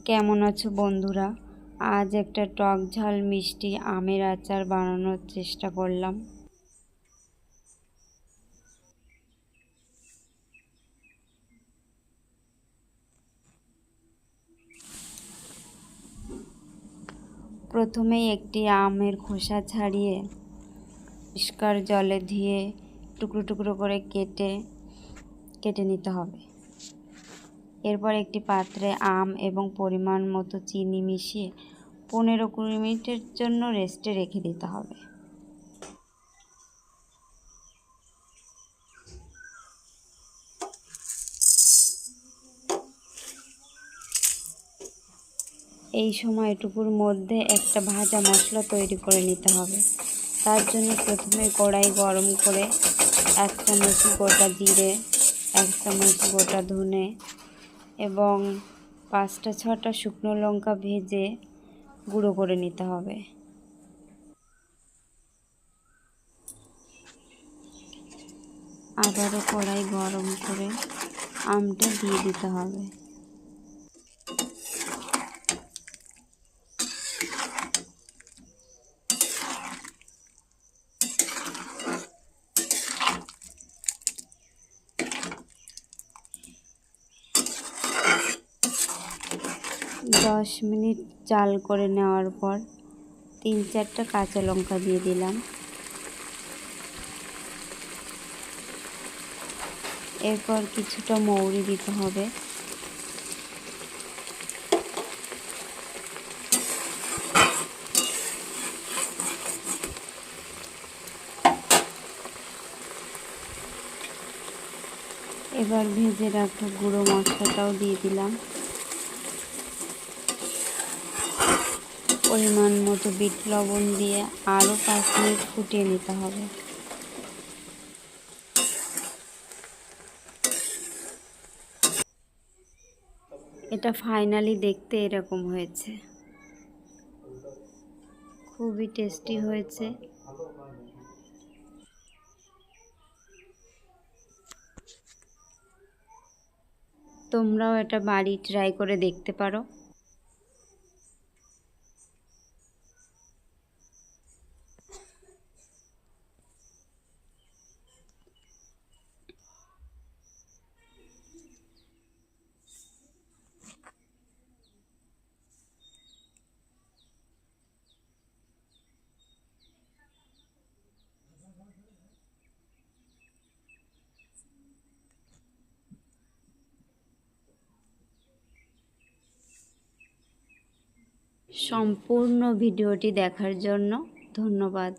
কেমন আছো বন্ধুরা? আজ একটা টক ঝাল মিষ্টি আমের আচার বানানোর চেষ্টা করলাম। প্রথমেই একটি আমের খোসা ছাড়িয়ে পরিষ্কার জলে ধুয়ে টুকরো টুকরো করে কেটে নিতে হবে। এরপর একটি পাত্রে আম এবং পরিমাণ মতো চিনি মিশিয়ে 15-20 মিনিটের জন্য রেস্টে রেখে দিতে হবে। এই সময়টুকুর মধ্যে একটা ভাজা মশলা তৈরি করে নিতে হবে। তার জন্য প্রথমে কড়াই গরম করে 1 চামচ গোটা জিরে, 1 চামচ গোটা ধনে এবং 5-6টা শুকনো লঙ্কা ভেজে গুঁড়ো করে নিতে হবে। আবারও কড়াই গরম করে আমটা দিয়ে দিতে হবে। দশ মিনিট জাল করে নেওয়ার পর 3-4টা কাঁচা লঙ্কা দিয়ে দিলাম। এরপর কিছুটা মৌরি দিতে হবে। এবার ভেজে রাখা গুঁড়ো মশলাটাও দিয়ে দিলাম। পরিমাণ মতো বিট লবণ দিয়ে আরও 5 মিনিট ফুটিয়ে নিতে হবে। এটা ফাইনালি দেখতে এরকম হয়েছে। খুবই টেস্টি হয়েছে। তোমরাও এটা বাড়ি ট্রাই করে দেখতে পারো। সম্পূর্ণ ভিডিওটি দেখার জন্য ধন্যবাদ।